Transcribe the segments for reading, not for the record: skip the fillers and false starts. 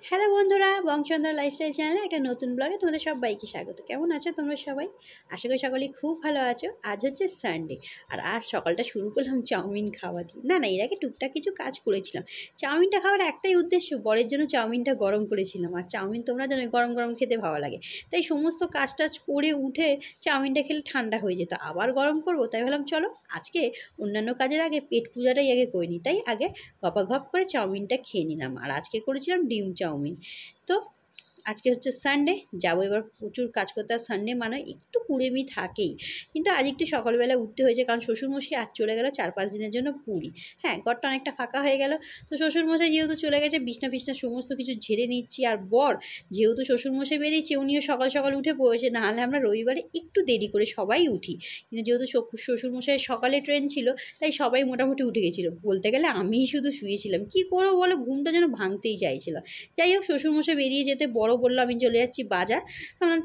Hello বন্ধুরা, বংশধর lifestyle চ্যানেলে একটা নতুন ব্লগে তোমাদের সবাইকে স্বাগত। কেমন আছো তোমরা সবাই? আশা করি সকলেই খুব ভালো আছো। আজ হচ্ছে সানডে, আর আজ সকালটা শুরু করলাম চাউমিন খাওয়া দিয়ে। না এর আগে টুকটাক কিছু কাজ করেছিলাম। চাউমিনটা খাওয়ার একটাই উদ্দেশ্য, বরের জন্য চাউমিনটা গরম করেছিলাম। আর চাউমিন তোমরা জানো গরম গরম খেতে ভালো লাগে, তাই সমস্ত কাজ টাজ করে উঠে চাউমিনটা খেলে ঠান্ডা হয়ে যেত, আবার গরম করবো। তাই ভাবলাম চলো আজকে অন্যান্য কাজের আগে পেট পূজাটাই আগে করে নিই। তাই আগে গপাগপ করে চাউমিনটা খেয়ে নিলাম। আর আজকে করেছিলাম ডিম চাউমিন। তো আজকে হচ্ছে সানডে, যাবো এবার প্রচুর কাজ করতে। আর সানডে মানে একটু কুড়েমি থাকেই, কিন্তু আজ একটু সকালবেলা উঠতে হয়েছে, কারণ শ্বশুরমশাই আজ চলে গেল 4-5 দিনের জন্য পুরী। হ্যাঁ, ঘরটা অনেকটা ফাঁকা হয়ে গেল। তো শ্বশুরমশাই যেহেতু চলে গেছে, বিছনা ফিছনা সমস্ত কিছু ঝেড়ে নিচ্ছি। আর বর যেহেতু শ্বশুরমশাই বেরিয়েছে, উনিও সকাল সকাল উঠে পড়েছে। নাহলে আমরা রবিবারে একটু দেরি করে সবাই উঠি, কিন্তু যেহেতু শ্বশুরমশাইয়ের সকালে ট্রেন ছিল, তাই সবাই মোটামুটি উঠে গেছিলো। বলতে গেলে আমিই শুধু শুয়েছিলাম। কী করবো বলো, ঘুমটা যেন ভাঙতেই চাইছিল। যাই হোক, শ্বশুরমশাই বেরিয়ে যেতে বড় বললো আমি চলে যাচ্ছি বাজার।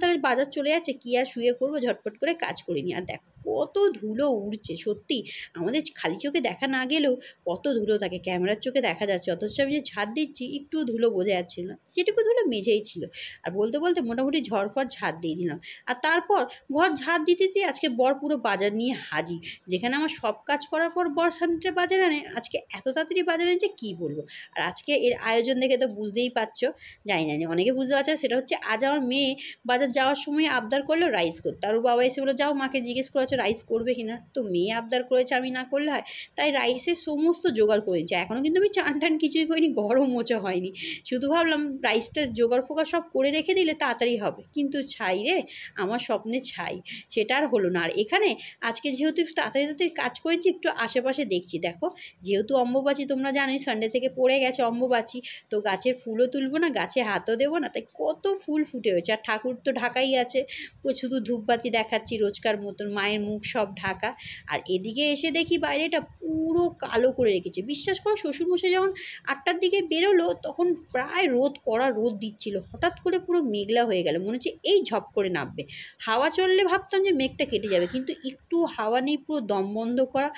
তাহলে বাজার চলে যাচ্ছে, কী আর শুয়ে করবো, ঝটপট করে কাজ করে নিই। আর দেখো কত ধুলো উড়ছে, সত্যি আমাদের খালি চোখে দেখা না গেলেও কত ধুলো থাকে, ক্যামেরার চোখে দেখা যাচ্ছে। অথচ আমি যে ঝাড় দিচ্ছি একটুও ধুলো বোঝা যাচ্ছিল না, যেটুকু ধুলো মেঝেই ছিল। আর বলতে বলতে মোটামুটি ঝড়ফড় ঝাড় দিয়ে দিলাম। আর তারপর ঘর ঝাড় দিতে দিতে আজকে বর পুরো বাজার নিয়ে হাজির। যেখানে আমার সব কাজ করার পর বর সানডে বাজার আনে, আজকে এত তাড়াতাড়ি বাজার এনেছে কী বলবো। আর আজকে এর আয়োজন দেখে তো বুঝতেই পারছো, জানি না অনেকে বুঝতে পারছে। সেটা হচ্ছে আজ আমার মেয়ে বাজার যাওয়ার সময় আবদার করলো রাইস করতে। আর ওর বাবা এসে বলে যাও মাকে জিজ্ঞেস করেছো রাইস করবে কিনা। তো মেয়ে আবদার করেছে, আমি না করলে হয়, তাই রাইসের সমস্ত জোগাড় করেছি। এখনও কিন্তু আমি চান টান কিছুই করিনি, গরম মোচা হয়নি। শুধু ভাবলাম রাইসটার জোগাড় ফোগাড় সব করে রেখে দিলে তাড়াতাড়ি হবে, কিন্তু ছাই রে, আমার স্বপ্নে ছাই, সেটা আর হলো না। আর এখানে আজকে যেহেতু একটু তাড়াতাড়ি তাড়াতাড়ি কাজ করেছি, একটু আশেপাশে দেখছি। দেখো যেহেতু অম্বুবাচী, তোমরা জানোই সানডে থেকে পড়ে গেছে অম্বুবাচী, তো গাছের ফুলও তুলবো না, গাছে হাতও দেবো না, তাই কত ফুল ফুটে হয়েছে। আর ঠাকুর তো ঢাকাই আছে, শুধু ধূপবাতি দেখাচ্ছি রোজকার মতন, মায়ের মুখ সব ঢাকা। আর এদিকে এসে দেখি বাইরেটা পুরো কালো করে রেখেছে। বিশ্বাস করো, শ্বশুরমশাই যখন 8টার দিকে বেরোলো, তখন প্রায় কড়া রোদ দিচ্ছিল। হঠাৎ করে পুরো মেঘলা হয়ে গেল, মনে হচ্ছে এই ঝপ করে নামবে। হাওয়া চললে ভাবতাম যে মেঘটা কেটে যাবে, কিন্তু একটু হাওয়া নেই, পুরো দম বন্ধ করা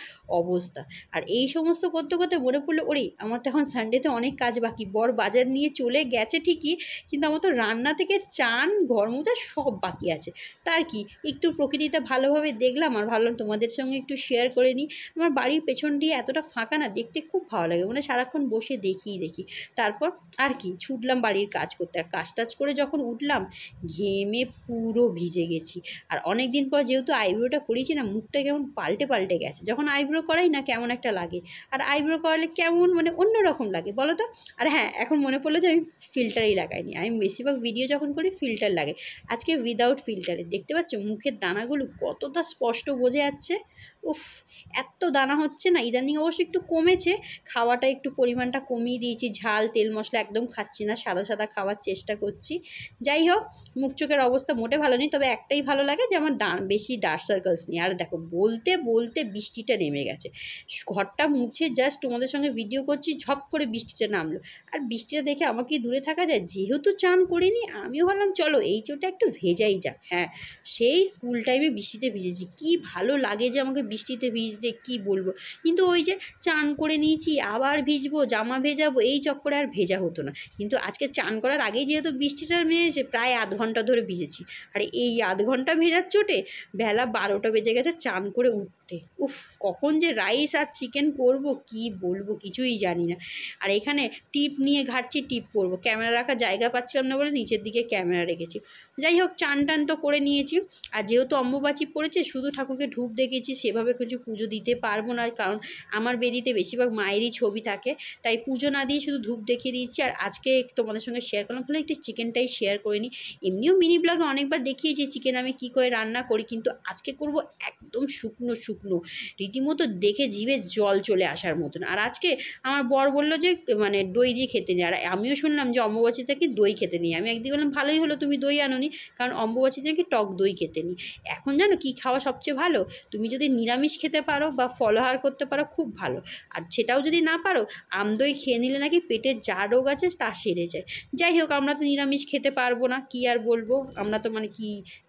অবস্থা। আর এই সমস্ত করতে করতে মনে পড়লো, ওরে আমার তো এখন সানডেতে অনেক কাজ বাকি। বর বাজার নিয়ে চলে গেছে ঠিকই, কিন্তু আমার তো রান্না থেকে চান ঘর মোছা সব বাকি আছে। তার কি, একটু প্রকৃতিটা ভালোভাবে দেখলাম আর ভাবলাম তোমাদের সঙ্গে একটু শেয়ার করে নিই। আমার বাড়ির পেছন দিয়ে এতটা ফাঁকা না, দেখতে খুব ভালো লাগে, মানে সারাক্ষণ বসে দেখি। তারপর আর কি, ছুটলাম বাড়ির কাজ করতে। আর কাজ টাজ করে যখন উঠলাম, ঘেমে পুরো ভিজে গেছি। আর অনেক দিন পর যেহেতু আইব্রোটা করেছি না, মুখটা কেমন পাল্টে গেছে। যখন আইব্রো করাই না কেমন একটা লাগে, আর আইব্রো করালে কেমন মানে অন্যরকম লাগে বলো তো। আর হ্যাঁ, এখন মনে পড়লো যে আমি ফিল্টারই লাগাইনি। আমি বেশিরভাগ ভিডিও যখন করি ফিল্টার লাগে, আজকে উইদাউট ফিল্টারে। দেখতে পাচ্ছ মুখের দানাগুলো কতটা স্পষ্ট বোঝা যাচ্ছে। উফ, এত দানা হচ্ছে না। ইদানিং অবশ্য একটু কমেছে, খাওয়াটা একটু পরিমাণটা কমিয়ে দিয়েছি। ঝাল তেল মশলা একদম খাচ্ছি না, সাদা সাদা খাওয়ার চেষ্টা করছি। যাই হোক, মুখ চোখের অবস্থা মোটে ভালো নেই, তবে একটাই ভালো লাগে যে আমার বেশি ডার্ক সার্কেলস নেই। আর দেখো বলতে বলতে বৃষ্টিটা নেমে গেছে। ঘরটা মুছে জাস্ট তোমাদের সঙ্গে ভিডিও করছি, ঝপ করে বৃষ্টিটা নামলো। আর বৃষ্টিটা দেখে আমাকে দূরে থাকা যায়, যেহেতু চান করিনি, আমিও ভাবলাম চলো এই চোটে একটু ভেজাই যাক। হ্যাঁ, সেই স্কুল টাইমে বৃষ্টিতে ভিজেছি, কি ভালো লাগে যে আমাকে বৃষ্টিতে ভিজতে, কি বলবো। কিন্তু ওই যে চান করে নিয়েছি, আবার ভিজবো, জামা ভেজাবো, এই চক্করে আর ভেজা হতো না। কিন্তু আজকে চান করার আগেই যেহেতু বৃষ্টিটা নেমেছে, প্রায় আধ ঘন্টা ধরে ভিজেছি। আর এই আধ ঘন্টা ভেজার চোটে বেলা 12টা বেজে গেছে চান করে উঠতে। উফ, কখন যে রাইস আর চিকেন করব কি বলবো, কিছুই জানি না। আর এখানে টিপ নিয়ে ঘাটছি, টিপ করবো, ক্যামেরা রাখার জায়গা পাচ্ছিলাম না বলে নিচের দিকে ক্যামেরা রেখেছি। যাই হোক, চান টান তো করে নিয়েছি। আর যেহেতু অম্বুবাচী পড়েছে, শুধু ঠাকুরকে ধূপ দেখেছি, সেভাবে কিছু পুজো দিতে পারবো না, কারণ আমার বেদিতে বেশিরভাগ মায়েরই ছবি থাকে, তাই পুজো না দিয়ে শুধু ধূপ দেখিয়ে দিচ্ছি। আর আজকে তোমাদের সঙ্গে শেয়ার করলাম, ফলে একটু চিকেনটাই শেয়ার করে নিই। এমনিও মিনি ব্লগে অনেকবার দেখিয়েছি চিকেন আমি কী করে রান্না করি, কিন্তু আজকে করব একদম শুকনো, রীতিমতো দেখে জিভে জল চলে আসার মতন। আর আজকে আমার বর বললো যে মানে দই দিয়ে খেতে নেই, আর আমিও শুনলাম যে অম্বুবাচী থেকে দই খেতে নেই। আমি একদিন বললাম ভালোই হলো তুমি দই আনোনি, কারণ অম্বুবাচী থেকে টক দই খেতে নিই। এখন জানো কী খাওয়া সবচেয়ে ভালো, তুমি যদি নিরামিষ খেতে পারো বা ফলাহার করতে পারো খুব ভালো। আর সেটাও যদি না পারো, আমদই খেয়ে নিলে নাকি পেটের যা রোগ আছে তা সেরে যায়। যাই হোক, আমরা তো নিরামিষ খেতে পারবো না, কি আর বলবো, আমরা তো মানে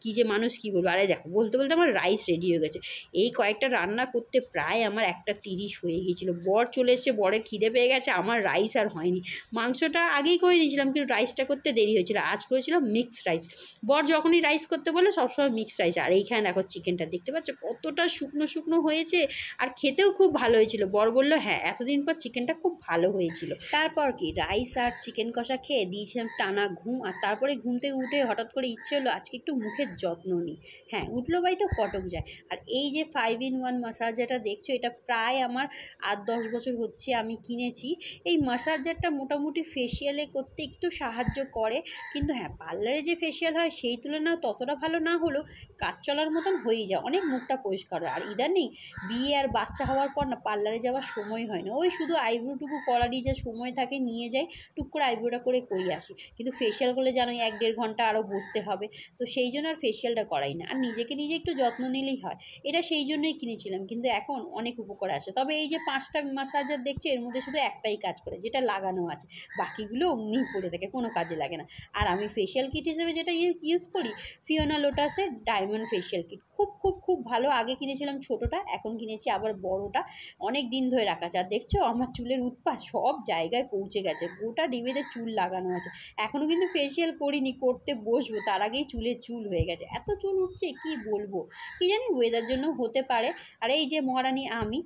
কি যে মানুষ, কি বলবো। আরে দেখো, বলতে বলতে আমার রাইস রেডি হয়ে গেছে। এই কয়েকটা রান্না করতে প্রায় আমার 1:30 হয়ে গিয়েছিলো। বর চলে এসছে, বরের খিদে পেয়ে গেছে, আমার রাইস আর হয়নি। মাংসটা আগেই করে দিয়েছিলাম, কিন্তু রাইসটা করতে দেরি হয়েছিল। আজ করেছিলাম মিক্সড রাইস। বর যখনই রাইস করতে বলে সবসময় মিক্সড রাইস। আর এইখানে দেখো চিকেনটা দেখতে পাচ্ছ কতটা শুকনো শুকনো হয়েছে, আর খেতেও খুব ভালো হয়েছিল। বর বললো হ্যাঁ, এতদিন পর চিকেনটা খুব ভালো হয়েছিল। তারপর কি রাইস আর চিকেন কষা খেয়ে দিয়েছিলাম টানা ঘুম। আর তারপরে ঘুম থেকে উঠে হঠাৎ করে ইচ্ছে হলো আজকে একটু মুখের যত্ন নিই। হ্যাঁ, উঠলো বাই তো কটক যায়। আর এই যে 5-in-1 মাসাজ যেটা দেখছো, এটা প্রায় আমার 8-10 বছর হচ্ছে আমি কিনেছি। এই মাসাজারটা মোটামুটি ফেসিয়ালে করতে একটু সাহায্য করে, কিন্তু হ্যাঁ, পার্লারে যে ফেসিয়াল হয় সেই তুলনায় ততটা ভালো না হলেও কাজ চলার মতন হয়েই যায়, অনেক মুখটা পরিষ্কার হয়। আর ইদানিং বিয়ে আর বাচ্চা হওয়ার পর না পার্লারে যাওয়ার সময় হয় না, ওই শুধু আইব্রোটুকু করারই যা সময় থাকে নিয়ে যাই, টুক করে আইব্রোটা করে আসি। কিন্তু ফেসিয়াল করলে জানোই 1-1.5 ঘন্টা আরও বসতে হবে, তো সেই জন্য আর ফেসিয়ালটা করাই না। আর নিজেকে নিজে একটু যত্ন নিলেই হয়, এটা সেই জন্যই কিনেছিলাম। কিন্তু এখন অনেক উপকার আছে। তবে এই যে 5টা মাসাজার দেখছো, এর মধ্যে শুধু একটাই কাজ করে, যেটা লাগানো আছে, বাকিগুলো অমনি পড়ে থাকে, কোনো কাজে লাগে না। আর আমি ফেসিয়াল কিট হিসেবে যেটা ইউজ করি, ফিওনা লোটাসের ডায়মন্ড ফেসিয়াল কিট, খুব খুব খুব ভালো। আগে কিনেছিলাম ছোটোটা, এখন কিনেছি আবার বড়োটা, অনেক দিন ধরে রাখা আছে। আর দেখছো আমার চুলের উৎপাত সব জায়গায় পৌঁছে গেছে, গোটা ডিবেতে চুল লাগানো আছে। এখনও কিন্তু ফেসিয়াল করিনি, করতে বসবো, তার আগেই চুল হয়ে গেছে, এত চুল উঠছে কি বলবো। কি জানি ওয়েদার জন্য হতে পারে। আর এই যে মহারানী আমি,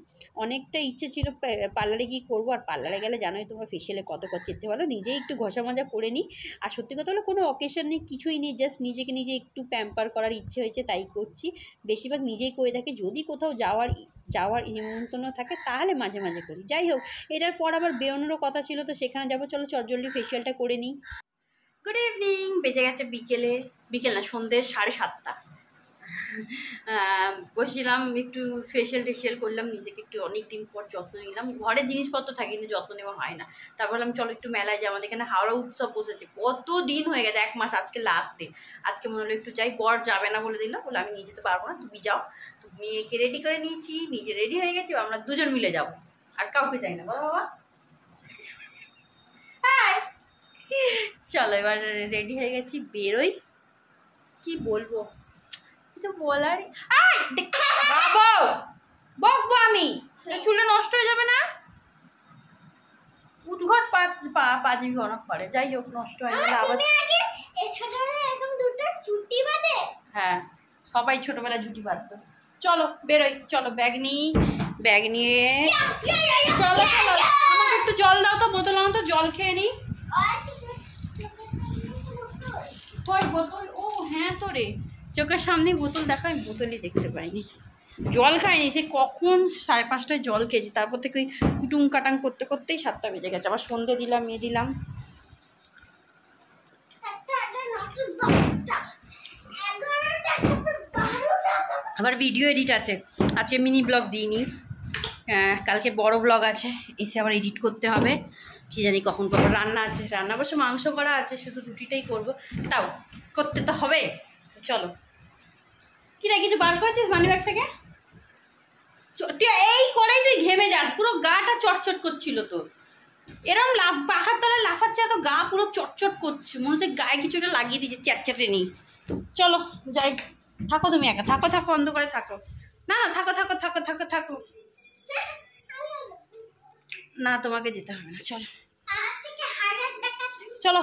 অনেকটা ইচ্ছে ছিল পার্লারে গিয়ে করবো। আর পার্লারে গেলে জানোই তোমার ফেসিয়ালে কত চেতে ভালো, নিজেই একটু ঘষা মাজা করে নিই। আর সত্যি কথা হলো কোনো অকেশন নেই, কিছুই নেই, জাস্ট নিজেকে নিজে একটু প্যাম্পার করার ইচ্ছে হয়েছে তাই করছি। বেশিরভাগ নিজেই করে থাকি, যদি কোথাও যাওয়ার নিমন্ত্রণ থাকে তাহলে মাঝে মাঝে করি। যাই হোক, এটার পর আবার বেরোনোরও কথা ছিল, তো সেখানে যাবো। চলো চটজলদি ফেসিয়ালটা করে নিই। গুড ইভিনিং, বেজে গেছে বিকেল না, সন্ধ্যে 7:30। বসছিলাম একটু ফেসিয়াল করলাম, নিজেকে একটু অনেক দিন পর যত্ন নিলাম। ঘরের জিনিসপত্র থাকে কিন্তু যত্ন নেওয়া হয় না। তারপর বললাম চলো একটু মেলায় যাই, আমাদের এখানে হাওড়া উৎসব বসেছে, কত দিন হয়ে গেছে, 1 মাস, আজকে লাস্ট ডে। আজকে মনে হলো একটু যাই, বর যাবে না বলে দিল, বলে আমি নিয়ে যেতে পারবো না, তুমি যাও। তো মেয়েকে রেডি করে নিয়েছি, নিজে রেডি হয়ে গেছি, আমরা দুজন মিলে যাবো, আর কাউকে চাই না, বলো বাবা। চলো এবার রেডি হয়ে গেছি, বেরোই। কি বলবো, তো বলার বাবা, বকবো আমি, চুলে নষ্ট হয়ে যাবে না, উদ্ঘট পাজি অনেক করে। যাই হোক, নষ্ট হয়ে গেলে আবার। হ্যাঁ, সবাই ছোটবেলায় ঝুটি বাঁধতো। চলো বেরোই, চলো ব্যাগ নিয়ে চলো। আমাকে একটু জল দাও তো, বোতল আনো তো, জল খেয়ে নিই। বোতল, ও হ্যাঁ তো রে, চোখের সামনেই বোতল দেখা, আমি বোতলই দেখতে পাইনি। জল খাইনি, সে কখন 5:30টায় জল খেয়েছি, তারপর থেকে ওই কুটুং কাটাং করতে করতেই 7টা বেজে গেছে। আবার সন্ধে দিলাম, দিলাম। আবার ভিডিও এডিট আছে, আজকে মিনি ব্লগ দিইনি, কালকে বড় ব্লগ আছে, এসে আবার এডিট করতে হবে। কী জানি কখন করবো, রান্না আছে, রান্না অবশ্য মাংস করা আছে, শুধু রুটিটাই করবো, তাও করতে তো হবে। চলো, কি না কিছু বার করেছিস মানি ব্যাগ থেকে? এই করেই তুই ঘেমে যাস, পুরো গাটা চটচট করছিল তোর, এরম পাখার তলায় লাফাচ্ছে, এত গা পুরো চটচট করছে, মনে হচ্ছে গায়ে কিছু একটা লাগিয়ে দিয়েছে চ্যাটচ্যাটে নেই। চলো যাই, থাকো তুমি একা, থাকো অন্ধ করে থাকো, না থাকো না, তোমাকে যেতে হবে না, চলো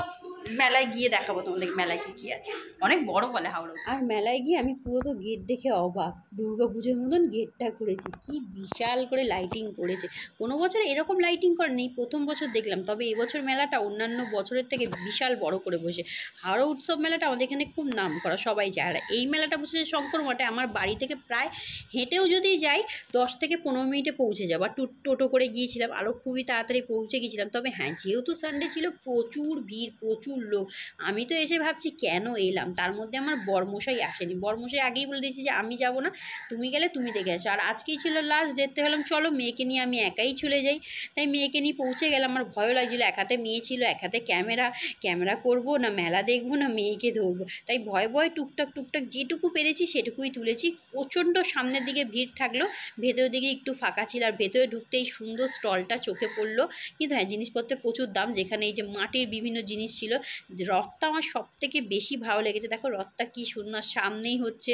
মেলায় গিয়ে দেখাবো তোমাদের মেলায় কী আছে, অনেক বড় বলে হাওড়া। আর মেলায় গিয়ে আমি পুরো তো গেট দেখে অবাক, দুর্গাপুজোর মতন গেটটা করেছে, কি বিশাল করে লাইটিং করেছে। কোনো বছর এরকম লাইটিং করেনি, প্রথম বছর দেখলাম। তবে এবছর মেলাটা অন্যান্য বছরের থেকে বিশাল বড় করে বসে। হাওড়া উৎসব মেলাটা আমাদের এখানে খুব নাম করা, সবাই যায়। আর এই মেলাটা বসেছে শঙ্কর মঠে, আমার বাড়ি থেকে প্রায় হেঁটেও যদি যাই 10 থেকে 15 মিনিটে পৌঁছে যাবো। আর টোটো করে গিয়েছিলাম, আরও খুবই তাড়াতাড়ি পৌঁছে গিয়েছিলাম। তবে হ্যাঁ, যেহেতু সানডে ছিল, প্রচুর ভিড়, প্রচুর প্রচুর লোক। আমি তো এসে ভাবছি কেন এলাম, তার মধ্যে আমার বরমশাই আসেনি। বরমশাই আগেই বলে দিয়েছি যে আমি যাব না, তুমি গেলে তুমি দেখে আসো। আর আজকেই ছিল লাস্ট ডেটতে, হলাম চলো মেয়েকে নিয়ে আমি একাই চলে যাই। তাই মেয়েকে নিয়ে পৌঁছে গেলাম। আমার ভয়ও লাগছিলো, এক হাতে মেয়ে ছিল, এক হাতে ক্যামেরা। ক্যামেরা করবো না মেলা দেখবো না মেয়েকে ধরবো, তাই ভয় ভয় টুকটাক টুকটাক যেটুকু পেরেছি সেটুকুই তুলেছি। প্রচণ্ড সামনের দিকে ভিড় থাকলো, ভেতরের দিকে একটু ফাঁকা ছিল। আর ভেতরে ঢুকতেই সুন্দর স্টলটা চোখে পড়লো। কিন্তু হ্যাঁ, জিনিসপত্রের প্রচুর দাম। যেখানে এই যে মাটির বিভিন্ন জিনিস ছিল, রথটা আমার সব থেকে বেশি ভালো লেগেছে। দেখো রথটা কি সুন্দর, সামনেই হচ্ছে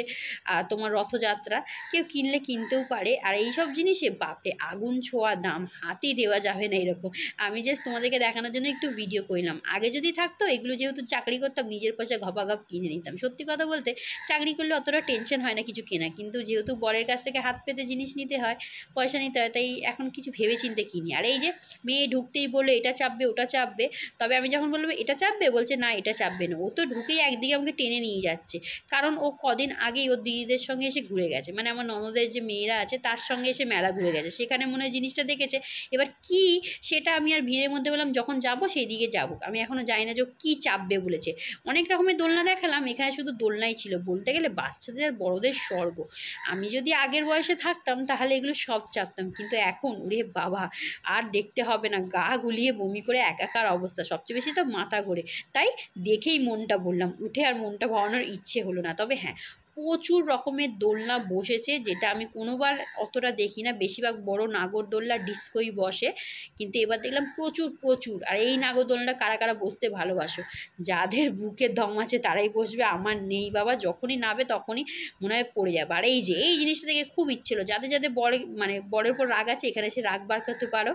তোমার রথযাত্রা, কেউ কিনলে কিনতেও পারে। আর এইসব জিনিসে বাপরে আগুন ছোঁয়া দাম, হাতই দেওয়া যাবে না এরকম। আমি জাস্ট তোমাদেরকে দেখানোর জন্য একটু ভিডিও করলাম। আগে যদি থাকতো, এগুলো যেহেতু চাকরি করতাম নিজের পয়সা ঘপাঘপ কিনে নিতাম। সত্যি কথা বলতে চাকরি করলে অতটা টেনশন হয় না কিছু কেনা, কিন্তু যেহেতু বরের কাছ থেকে হাত পেতে জিনিস নিতে হয়, পয়সা নিতে হয়, তাই এখন কিছু ভেবে চিন্তে কিনি। আর এই যে মেয়ে ঢুকতেই বললো এটা চাপবে ওটা চাপবে, তবে আমি যখন বললাম এটা চাপবে, বলছে না এটা চাপবে না। ও তো ঢুকেই একদিকে আমাকে টেনে নিয়ে যাচ্ছে, কারণ ও কদিন আগেই ওর দিদিদের সঙ্গে এসে ঘুরে গেছে, মানে আমার ননদের যে মেয়েরা আছে তার সঙ্গে এসে মেলা ঘুরে গেছে, সেখানে মনে হয় জিনিসটা দেখেছে। এবার কি সেটা আমি আর ভিড়ের মধ্যে বললাম যখন যাবো সেই দিকে যাবো, আমি এখনও জানি না যে কী চাপবে বলেছে। অনেক রকমের দোলনা দেখালাম, এখানে শুধু দোলনাই ছিল, বলতে গেলে বাচ্চাদের আর বড়দের স্বর্গ। আমি যদি আগের বয়সে থাকতাম তাহলে এগুলো সব চাপতাম, কিন্তু এখন ওরে বাবা আর দেখতে হবে না, গা গুলিয়ে বমি করে একাকার অবস্থা, সবচেয়ে বেশি তো মাথা ঘোরে। তাই দেখেই মনটা বললাম, উঠে আর মনটা ভরানোর ইচ্ছে হলো না। তবে হ্যাঁ, প্রচুর রকমের দোলনা বসেছে, যেটা আমি কোনোবার অতটা দেখি না। বেশিরভাগ বড় নাগরদোলনা ডিস্কোই বসে, কিন্তু এবার দেখলাম প্রচুর প্রচুর। আর এই নাগরদোলনাটা কারা কারা বসতে ভালোবাসো, যাদের বুকের দম আছে তারাই বসবে, আমার নেই বাবা, যখনই নাবে তখনই মনে হয় পড়ে যাবে। আর এই যে এই জিনিসটা দেখে খুব ইচ্ছে হলো, যাদের যাদের বরে মানে বরের উপর রাগ আছে এখানে এসে রাগ বার করতে পারো।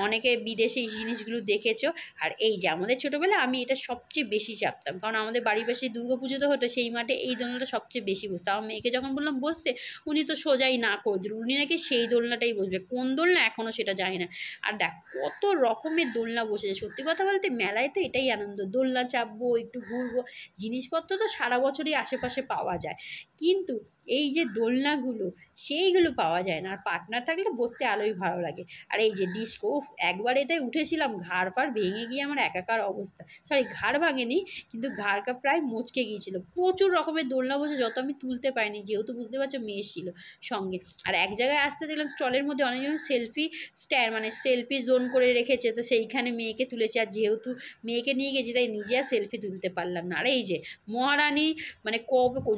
অনেকে বিদেশে এই জিনিসগুলো দেখেছো। আর এই যে আমাদের ছোটোবেলায় আমি এটা সবচেয়ে বেশি চাপতাম, কারণ আমাদের বাড়ির পাশে দুর্গাপুজো তো হতো, সেই মাঠে এই দোলনাটা সবচেয়ে বেশি বসতো। আমার মেয়েকে যখন বললাম বসতে, উনি তো সোজাই না করে দিল, উনি নাকি সেই দোলনাটাই বসবে। কোন দোলনা এখনও সেটা জানি না। আর দেখ কত রকমের দোলনা বসেছে, সত্যি কথা বলতে মেলায় তো এটাই আনন্দ, দোলনা চাপবো একটু ঘুরবো। জিনিসপত্র তো সারা বছরই আশেপাশে পাওয়া যায়, কিন্তু এই যে দোলনাগুলো সেইগুলো পাওয়া যায় না। আর পার্টনার থাকলে বসতে আলোই ভালো লাগে। আর এই যে ডিস্কো, একবার এটাই উঠেছিলাম, ঘাড় ফাড় ভেঙে গিয়ে আমার একাকার অবস্থা। সরি, ঘাড় ভাঙেনি, কিন্তু ঘাড়টা প্রায় মচকে গিয়েছিলো। প্রচুর রকমের দোলনা বসে, যত আমি তুলতে পারিনি, যেহেতু বুঝতে পারছো মেয়ে ছিল সঙ্গে। আর এক জায়গায় আসতে দেখলাম স্টলের মধ্যে অনেকজন সেলফি স্ট্যান্ড, মানে সেলফি জোন করে রেখেছে, তো সেইখানে মেয়েকে তুলেছে। আর যেহেতু মেয়েকে নিয়ে গেছি তাই নিজে আর সেলফি তুলতে পারলাম না। আর এই যে মহারানী, মানে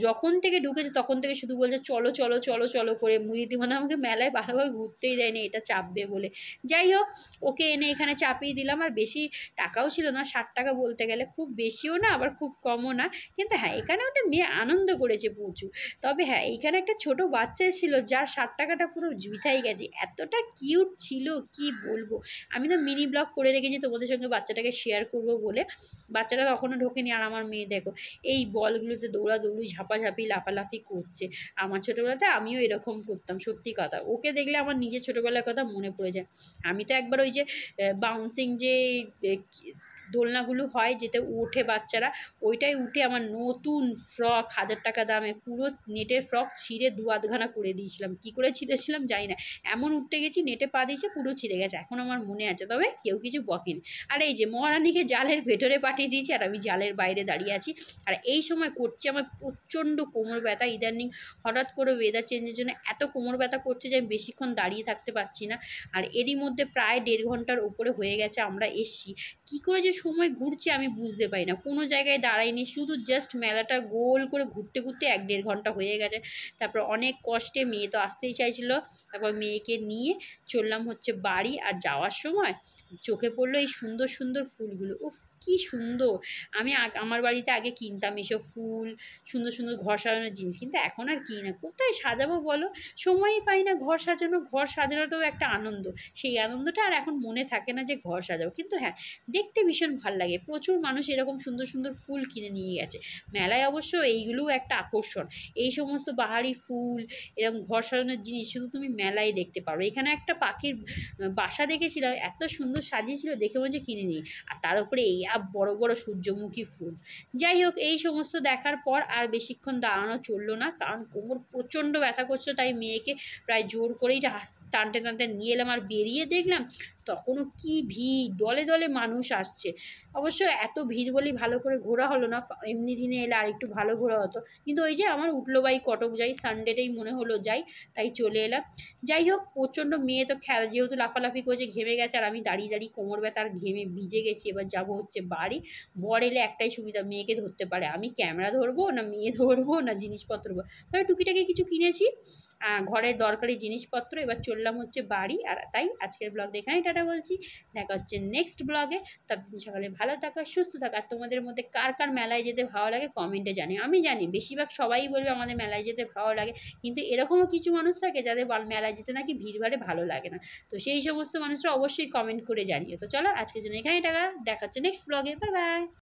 যখন থেকে ঢুকেছে তখন থেকে শুধু বলছে চলো চলো চলো চলো করে, রীতিমতো আমাকে মেলায় ভালোভাবে ঘুরতেই দেয়নি, এটা চাপবে বলে। যাই হোক, ওকে এনে এখানে চাপিয়ে দিলাম। আর বেশি টাকাও ছিল না, 60 টাকা বলতে গেলে, খুব বেশিও না আবার খুব কমও না। কিন্তু হ্যাঁ, এখানে ওটা মেয়ে আনন্দ করেছে প্রচুর। তবে হ্যাঁ, এইখানে একটা ছোট বাচ্চা ছিল যার 60 টাকাটা পুরো জুইথাই গেছে, এতটা কিউট ছিল কি বলবো। আমি তো মিনি ব্লগ করে রেখেছি তোমাদের সঙ্গে বাচ্চাটাকে শেয়ার করবো বলে। বাচ্চাটা কখনো ঢোকেনি। আর আমার মেয়ে দেখো এই বলগুলোতে দৌড়াদৌড়ি ঝাপাঝাপি লাফালাফি করছে। আমার ছোটোবেলাতে আমিও এরকম করতাম, সত্যি কথা। ওকে দেখলে আমার নিজের ছোটোবেলার কথা মনে পড়ে যায়। আমি তো একবার ওই যে বাউন্সিং যে দোলনাগুলো হয় যেটা ওঠে বাচ্চারা, ওইটাই উঠে আমার নতুন ফ্রক 1000 টাকা দামে, পুরো নেটের ফ্রক ছিঁড়ে 2 আধখানা করে দিয়েছিলাম। কী করে ছিঁড়েছিলাম জানি না, এমন উঠতে গেছি নেটে পা দিয়েছে পুরো ছিঁড়ে গেছে, এখন আমার মনে আছে, তবে কেউ কিছু বকেনি। আর এই যে মহারানীকে জালের ভেতরে পাঠিয়ে দিয়েছি, আর আমি জালের বাইরে দাঁড়িয়ে আছি। আর এই সময় করছে আমার প্রচণ্ড কোমর ব্যথা, ইদানিং হঠাৎ করে ওয়েদার চেঞ্জের জন্য এত কোমর ব্যথা করছে যে আমি বেশিক্ষণ দাঁড়িয়ে থাকতে পারছি না। আর এরই মধ্যে প্রায় 1.5 ঘন্টার ওপরে হয়ে গেছে আমরা এসছি। কী করে যে সময় ঘুরছে আমি বুঝতে পারি না, কোনো জায়গায় দাঁড়াইনি, শুধু জাস্ট মেলাটা গোল করে ঘুরতে ঘুরতে 1-1.5 ঘন্টা হয়ে গেছে। তারপর অনেক কষ্টে, মেয়ে তো আসতেই চাইছিল, তারপর মেয়েকে নিয়ে চললাম হচ্ছে বাড়ি। আর যাওয়ার সময় চোখে পড়লো এই সুন্দর সুন্দর ফুলগুলো, উফ কি সুন্দর। আমি আমার বাড়িতে আগে কিনতাম এসব ফুল, সুন্দর সুন্দর ঘর সাজানোর জিনিস, কিন্তু এখন আর কিনি না, কোথায় সাজাবো বলো, সময়ই পাই না ঘর সাজানো। ঘর সাজানোটাও একটা আনন্দ, সেই আনন্দটা আর এখন মনে থাকে না যে ঘর সাজাবো। কিন্তু হ্যাঁ, দেখতে ভীষণ ভাল লাগে। প্রচুর মানুষ এরকম সুন্দর সুন্দর ফুল কিনে নিয়ে গেছে মেলায়। অবশ্য এইগুলোও একটা আকর্ষণ, এই সমস্ত বাহারি ফুল, এরকম ঘর সাজানোর জিনিস শুধু তুমি মেলায় দেখতে পারো। এখানে একটা পাখির বাসা দেখেছিলাম, এত সুন্দর সাজিয়েছিল, দেখে মনে হচ্ছে কিনে নিই। আর তার উপরে এই বড় বড় সূর্যমুখী ফুল। যাই হোক, এই সমস্ত দেখার পর আর বেশিক্ষণ দাঁড়ানো চললো না, কারণ কোমর প্রচণ্ড ব্যথা করছিল। তাই মেয়েকে প্রায় জোর করেই টানতে টানতে নিয়ে এলাম। আর বেরিয়ে দেখলাম তখনও কি ভিড়, দলে দলে মানুষ আসছে। অবশ্য এত ভিড় বলেই ভালো করে ঘোরা হলো না, এমনি দিনে এলে আরেকটু ভালো ঘোরা হতো। কিন্তু ওই যে আমার উঠলো বাই কটক যাই, সানডেতেই মনে হলো যাই, তাই চলে এলাম। যাই হোক, প্রচণ্ড মেয়ে তো খেলা যেহেতু লাফালাফি করেছে, ঘেমে গেছে, আর আমি দাঁড়িয়ে দাঁড়িয়ে কোমর ব্যথা আর ঘেমে ভিজে গেছি। এবার যাবো হচ্ছে বাড়ি। বর এলে একটাই সুবিধা, মেয়েকে ধরতে পারে। আমি ক্যামেরা ধরবো না মেয়ে ধরবো না জিনিসপত্র ধরবো। তবে টুকিটাকি কিছু কিনেছি, ঘরের দরকারি জিনিসপত্র। এবার চললাম হচ্ছে বাড়ি। আর তাই আজকের ব্লগটা এখানেই টাটা বলছি। দেখা হচ্ছে নেক্সট ব্লগে। ততদিন সকালে ভালো থাকো, সুস্থ থাকো। আর তোমাদের মধ্যে কার কার মেলায় যেতে ভালো লাগে কমেন্টে জানিও। আমি জানি বেশিরভাগ সবাই বলবে আমাদের মেলায় যেতে ভালো লাগে, কিন্তু এরকমও কিছু মানুষ থাকে যাদের মেলায় যেতে নাকি ভিড়ভাড়ে ভালো লাগে না। তো সেই সমস্ত মানুষরা অবশ্যই কমেন্ট করে জানিও। তো চলো আজকের জন্য এখানেই টাকা, দেখা হচ্ছে নেক্সট ব্লগে। Bye bye.